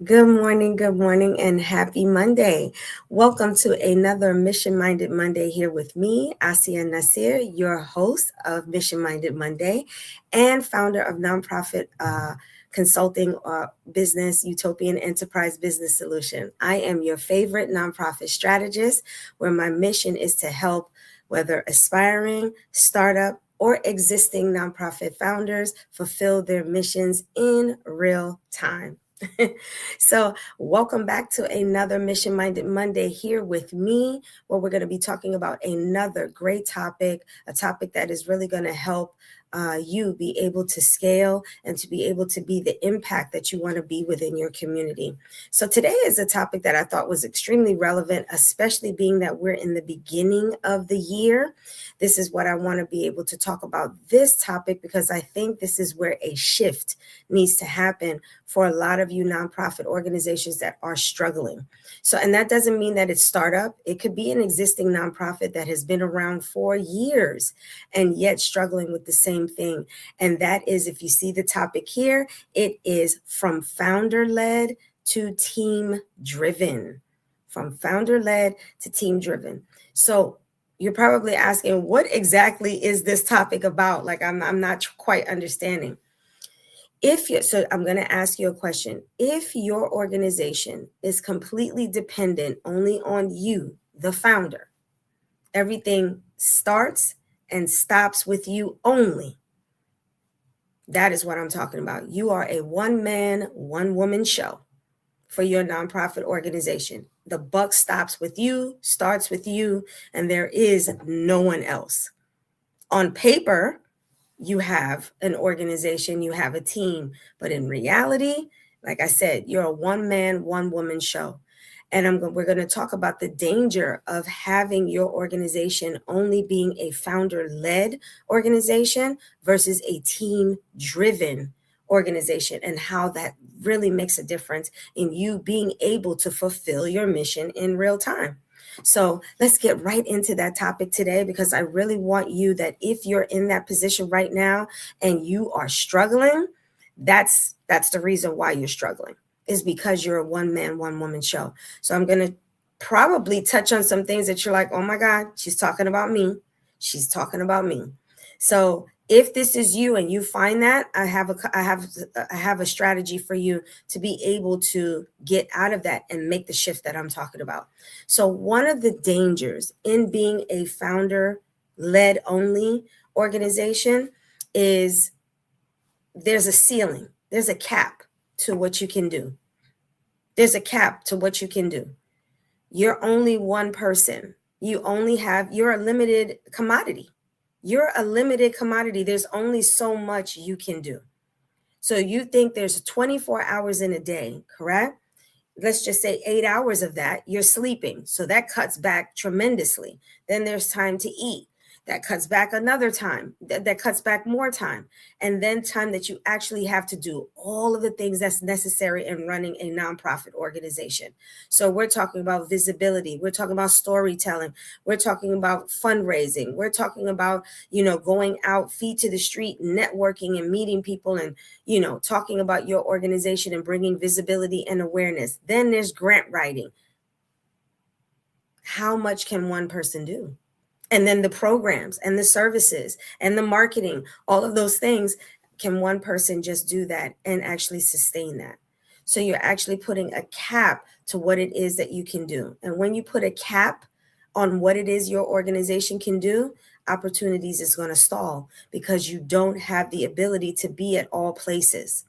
good morning, and happy Monday. Welcome to another Mission Minded Monday here with me, Asiya Nasir, your host of Mission Minded Monday and founder of nonprofit consulting business, Utopian Enterprise Business Solution. I am your favorite nonprofit strategist, where my mission is to help whether aspiring, startup, or existing nonprofit founders fulfill their missions in real time. So, welcome back to another Mission Minded Monday here with me, where we're going to be talking about another great topic, a topic that is really going to help you be able to scale and to be able to be the impact that you want to be within your community. So, today is a topic that I thought was extremely relevant, especially being that we're in the beginning of the year. This is what I want to be able to talk about this topic, because I think this is where a shift needs to happen for a lot of you nonprofit organizations that are struggling. So, and that doesn't mean that it's startup. It could be an existing nonprofit that has been around for years and yet struggling with the same thing. And that is, if you see the topic here, it is from founder-led to team-driven. From founder-led to team-driven. So you're probably asking, what exactly is this topic about? Like, I'm not quite understanding. So I'm going to ask you a question. If your organization is completely dependent only on you, the founder, everything starts and stops with you only. That is what I'm talking about. You are a one-man, one-woman show for your nonprofit organization. The buck stops with you, starts with you, and there is no one else. On paper, you have an organization, you have a team, but in reality, like I said, you're a one-man, one-woman show. And we're going to talk about the danger of having your organization only being a founder-led organization versus a team-driven organization, and how that really makes a difference in you being able to fulfill your mission in real time. So let's get right into that topic today, because I really want you, that if you're in that position right now and you are struggling, that's the reason why you're struggling, is because you're a one-man, one-woman show. So I'm going to probably touch on some things that you're like, oh my God, she's talking about me. She's talking about me. So if this is you and you find that, I have a strategy for you to be able to get out of that and make the shift that I'm talking about. So one of the dangers in being a founder-led only organization is there's a ceiling, there's a cap to what you can do. There's a cap to what you can do. You're only one person. You're a limited commodity. You're a limited commodity. There's only so much you can do. So you think there's 24 hours in a day, correct? Let's just say 8 hours of that you're sleeping. So that cuts back tremendously. Then there's time to eat. That cuts back another time. That cuts back more time. And then time that you actually have to do all of the things that's necessary in running a nonprofit organization. So we're talking about visibility. We're talking about storytelling. We're talking about fundraising. We're talking about, going out, feet to the street, networking and meeting people, and, talking about your organization and bringing visibility and awareness. Then there's grant writing. How much can one person do? And then the programs and the services and the marketing, all of those things, can one person just do that and actually sustain that? So you're actually putting a cap to what it is that you can do. And when you put a cap on what it is your organization can do, opportunities is going to stall, because you don't have the ability to be at all places.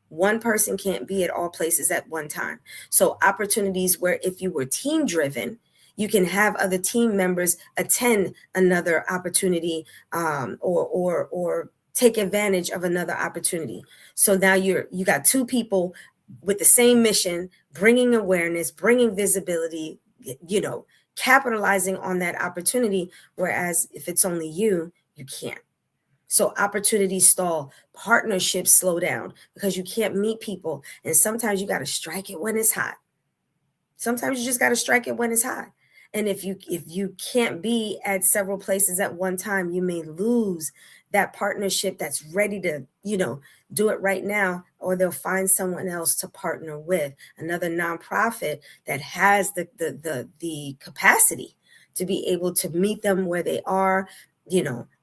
One person can't be at all places at one time. So opportunities where, if you were team driven, you can have other team members attend another opportunity, or take advantage of another opportunity. So now you got two people with the same mission, bringing awareness, bringing visibility, capitalizing on that opportunity. Whereas if it's only you can't. So opportunities stall, partnerships slow down, because you can't meet people. And sometimes you got to strike it when it's hot. Sometimes you just got to strike it when it's hot. And if you can't be at several places at one time, you may lose that partnership that's ready to, do it right now, or they'll find someone else to partner with, another nonprofit that has the capacity to be able to meet them where they are,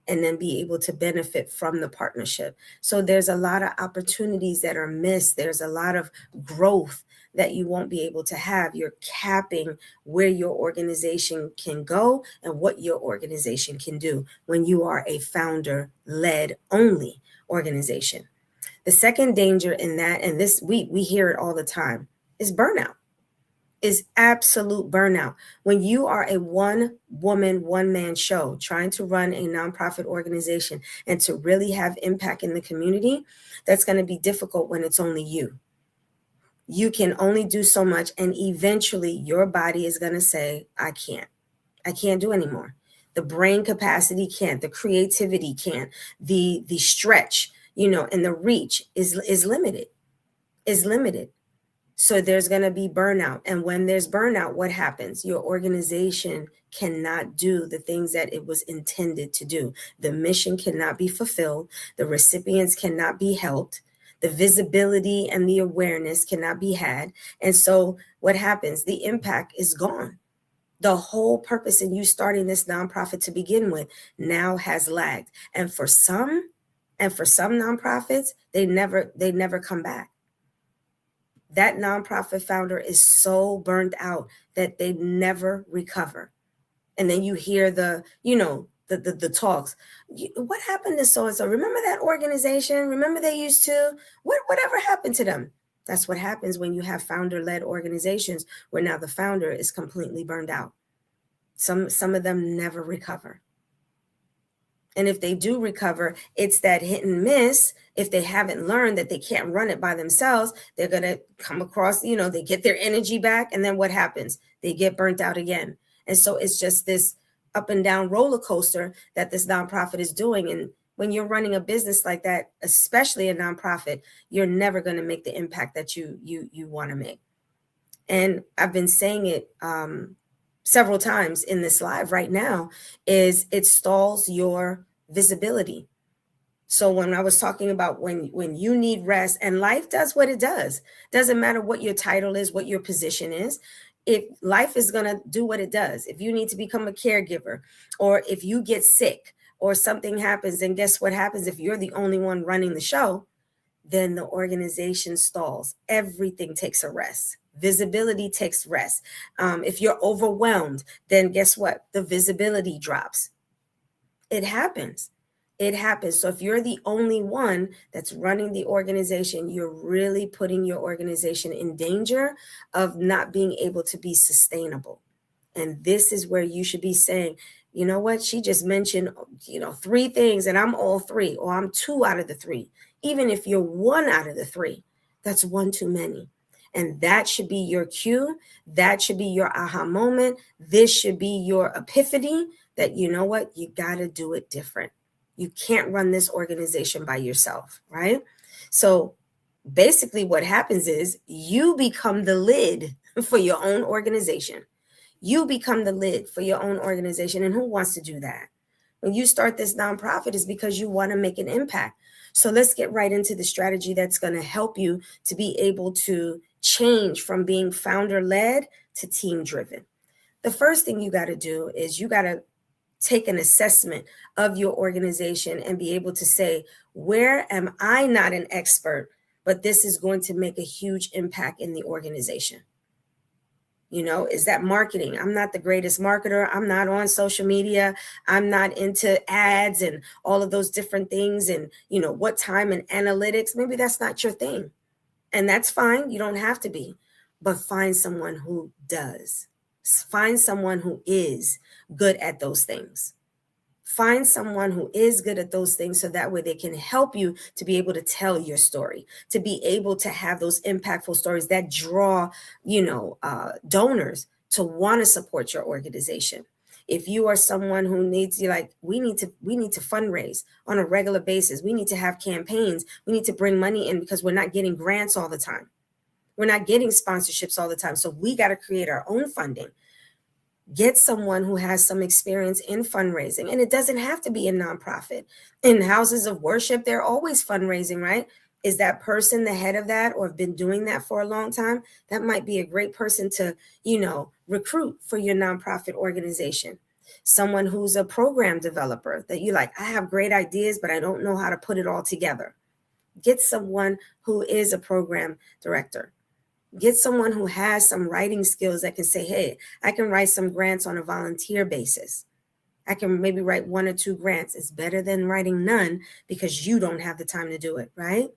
and then be able to benefit from the partnership. So there's a lot of opportunities that are missed. There's a lot of growth that you won't be able to have. You're capping where your organization can go and what your organization can do when you are a founder-led only organization. The second danger in that, and this we hear it all the time, is burnout. Is absolute burnout. When you are a one-woman, one-man show trying to run a nonprofit organization and to really have impact in the community, that's going to be difficult when it's only you. You can only do so much, and eventually your body is going to say, I can't do anymore. The brain capacity can't, the creativity can't, the stretch, and the reach is limited, So there's going to be burnout. And when there's burnout, what happens? Your organization cannot do the things that it was intended to do. The mission cannot be fulfilled. The recipients cannot be helped. The visibility and the awareness cannot be had. And so what happens? The impact is gone. The whole purpose in you starting this nonprofit to begin with now has lagged. And for some nonprofits, they never come back. That nonprofit founder is so burned out that they never recover. And then you hear the talks. What happened to so-and-so? Remember that organization? Remember they used to? Whatever happened to them? That's what happens when you have founder-led organizations where now the founder is completely burned out. Some of them never recover. And if they do recover, it's that hit and miss. If they haven't learned that they can't run it by themselves, they're going to come across, they get their energy back. And then what happens? They get burnt out again. And so it's just this up and down roller coaster that this nonprofit is doing. And when you're running a business like that, especially a nonprofit, you're never going to make the impact that you want to make. And I've been saying it several times in this live right now, is it stalls your visibility. So when I was talking about when you need rest, and life does what it does, doesn't matter what your title is, what your position is. If life is going to do what it does, if you need to become a caregiver, or if you get sick or something happens, and guess what happens? If you're the only one running the show, then the organization stalls. Everything takes a rest. Visibility takes rest. If you're overwhelmed, then guess what? The visibility drops. It happens. So if you're the only one that's running the organization, you're really putting your organization in danger of not being able to be sustainable. And this is where you should be saying, you know what? She just mentioned, 3 things, and I'm all 3, or I'm 2 out of the 3. Even if you're 1 out of the 3, that's 1 too many. And that should be your cue. That should be your aha moment. This should be your epiphany that, you know what? You got to do it different. You can't run this organization by yourself, right? So basically what happens is you become the lid for your own organization. You become the lid for your own organization. And who wants to do that? When you start this nonprofit, is because you want to make an impact. So let's get right into the strategy that's going to help you to be able to change from being founder-led to team-driven. The first thing you got to do is you got to take an assessment of your organization and be able to say, where am I not an expert, but this is going to make a huge impact in the organization? Is that marketing? I'm not the greatest marketer. I'm not on social media. I'm not into ads and all of those different things. And, what time and analytics, maybe that's not your thing. And that's fine. You don't have to be, but find someone who does. Find someone who is good at those things. Find someone who is good at those things so that way they can help you to be able to tell your story, to be able to have those impactful stories that draw, donors to want to support your organization. If you are someone who needs, we need to fundraise on a regular basis. We need to have campaigns. We need to bring money in because we're not getting grants all the time. We're not getting sponsorships all the time. So we got to create our own funding. Get someone who has some experience in fundraising. And it doesn't have to be a nonprofit. In houses of worship, they're always fundraising, right? Is that person the head of that or have been doing that for a long time? That might be a great person to, recruit for your nonprofit organization. Someone who's a program developer that you like, I have great ideas, but I don't know how to put it all together. Get someone who is a program director. Get someone who has some writing skills that can say, hey, I can write some grants on a volunteer basis. I can maybe write 1 or 2 grants. It's better than writing none because you don't have the time to do it, right?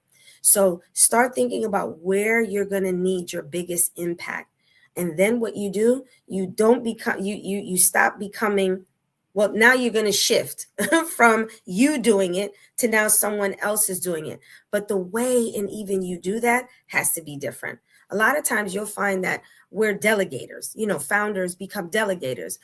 So start thinking about where you're going to need your biggest impact. And then what you do, you don't become, you stop becoming, well, now you're going to shift from you doing it to now someone else is doing it. But the way and even you do that has to be different. A lot of times you'll find that we're delegators, founders become delegators.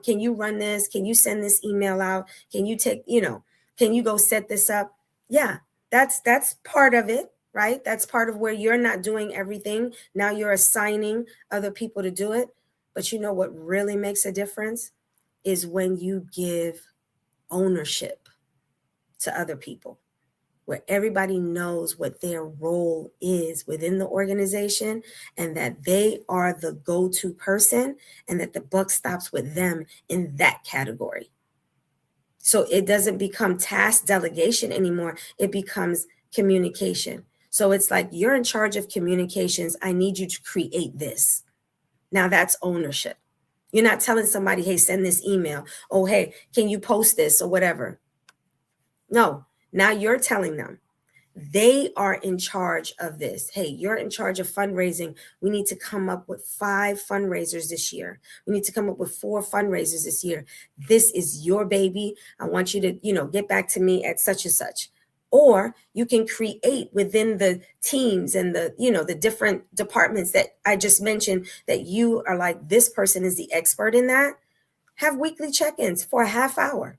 Can you run this? Can you send this email out? Can you take, can you go set this up? Yeah, that's part of it, right? That's part of where you're not doing everything. Now you're assigning other people to do it. But you know what really makes a difference is when you give ownership to other people, where everybody knows what their role is within the organization and that they are the go-to person and that the buck stops with them in that category. So it doesn't become task delegation anymore. It becomes communication. So it's like, you're in charge of communications. I need you to create this. Now that's ownership. You're not telling somebody, hey, send this email. Oh, hey, can you post this or whatever? No, now you're telling them. They are in charge of this. Hey, you're in charge of fundraising. We need to come up with 5 fundraisers this year. We need to come up with 4 fundraisers this year. This is your baby. I want you to, get back to me at such and such. Or you can create within the teams and the different departments that I just mentioned that you are like, this person is the expert in that. Have weekly check-ins for a half hour.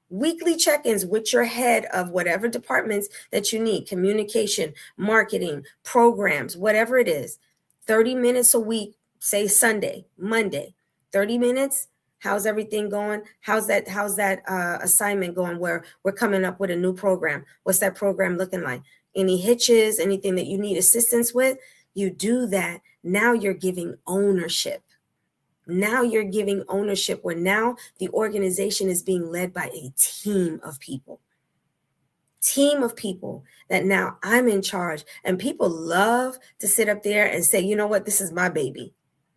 Weekly check-ins with your head of whatever departments that you need, communication, marketing, programs, whatever it is. 30 minutes a week, say Sunday, Monday, 30 minutes. How's everything going? How's that assignment going where we're coming up with a new program? What's that program looking like? Any hitches, anything that you need assistance with? You do that. Now you're giving ownership. Now you're giving ownership where now the organization is being led by a team of people that now I'm in charge. And people love to sit up there and say, you know what, this is my baby.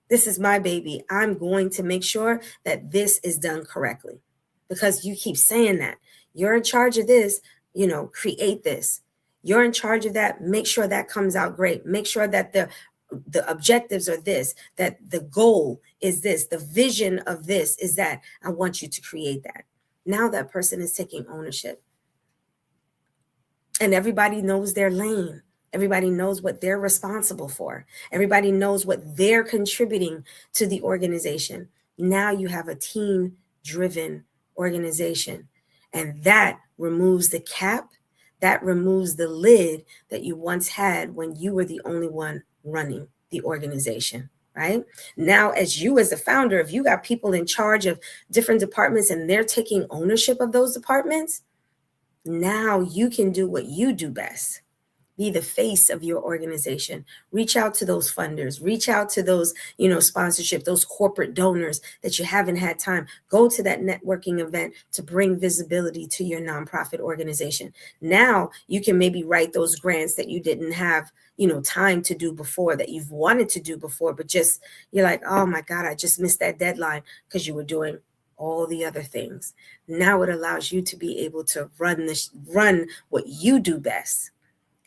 This is my baby. I'm going to make sure that this is done correctly because you keep saying that. You're in charge of this, create this. You're in charge of that. Make sure that comes out great. Make sure that the objectives are this, that the goal is this, the vision of this is that. I want you to create that. Now that person is taking ownership. And everybody knows their lane. Everybody knows what they're responsible for. Everybody knows what they're contributing to the organization. Now you have a team-driven organization. And that removes the cap, that removes the lid that you once had when you were the only one running the organization, right? Now, as a founder, if you got people in charge of different departments and they're taking ownership of those departments, now you can do what you do best. Be the face of your organization. Reach out to those funders. Reach out to those, sponsorship, those corporate donors that you haven't had time. Go to that networking event to bring visibility to your nonprofit organization. Now you can maybe write those grants that you didn't have, time to do before, that you've wanted to do before, but just you're like, oh my God, I just missed that deadline because you were doing all the other things. Now it allows you to be able to run what you do best.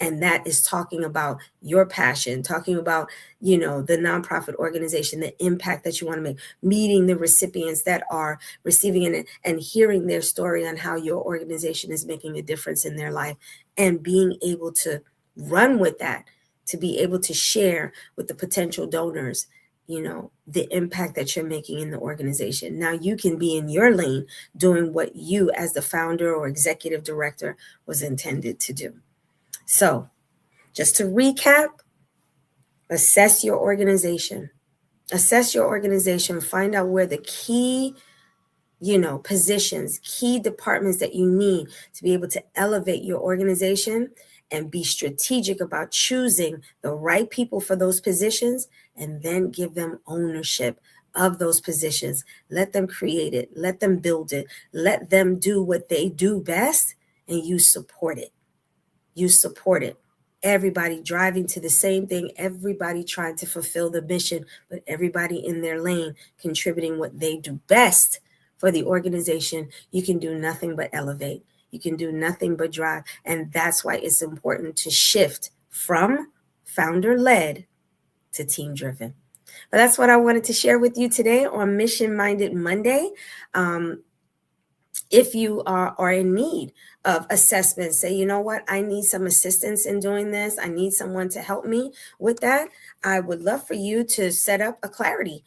And that is talking about your passion, talking about, the nonprofit organization, the impact that you want to make, meeting the recipients that are receiving it and hearing their story on how your organization is making a difference in their life and being able to run with that, to be able to share with the potential donors, the impact that you're making in the organization. Now you can be in your lane doing what you as the founder or executive director was intended to do. So just to recap, assess your organization. Assess your organization, find out where the key positions, key departments that you need to be able to elevate your organization, and be strategic about choosing the right people for those positions, and then give them ownership of those positions. Let them create it, let them build it, let them do what they do best, and you support it. You support it. Everybody driving to the same thing, everybody trying to fulfill the mission, but everybody in their lane contributing what they do best for the organization. You can do nothing but elevate. You can do nothing but drive. And that's why it's important to shift from founder-led to team-driven. But that's what I wanted to share with you today on Mission Minded Monday. If you are in need of assessment, say, you know what, I need some assistance in doing this. I need someone to help me with that. I would love for you to set up a clarity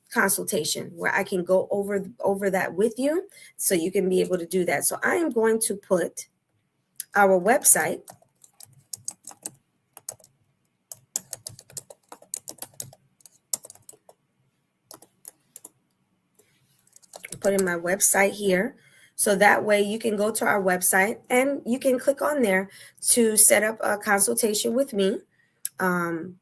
consultation where I can go over that with you so you can be able to do that. So I am going to put our website in my website here. So that way you can go to our website and you can click on there to set up a consultation with me. And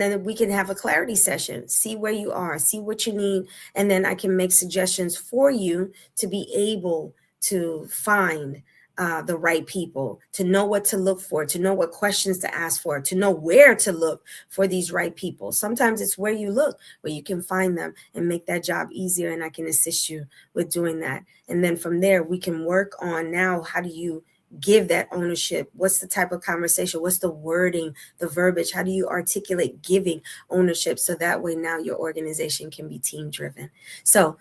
then we can have a clarity session, see where you are, see what you need. And then I can make suggestions for you to be able to find the right people, to know what to look for, to know what questions to ask for, to know where to look for these right people. Sometimes it's where you look, where you can find them and make that job easier. And I can assist you with doing that. And then from there, we can work on now, how do you give that ownership? What's the type of conversation? What's the wording, the verbiage? How do you articulate giving ownership so that way now your organization can be team driven? So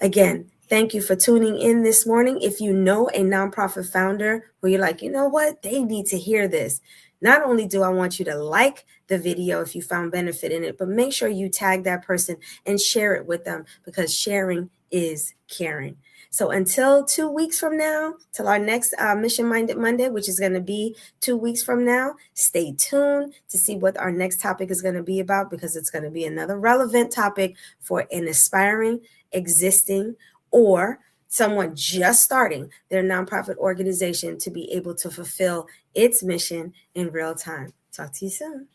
again, thank you for tuning in this morning. If you know a nonprofit founder who you're like, you know what, they need to hear this, not only do I want you to like the video if you found benefit in it, but make sure you tag that person and share it with them, because sharing is caring. So until 2 weeks from now, till our next Mission Minded Monday, which is going to be 2 weeks from now, stay tuned to see what our next topic is going to be about, because it's going to be another relevant topic for an aspiring, existing, or someone just starting their nonprofit organization to be able to fulfill its mission in real time. Talk to you soon.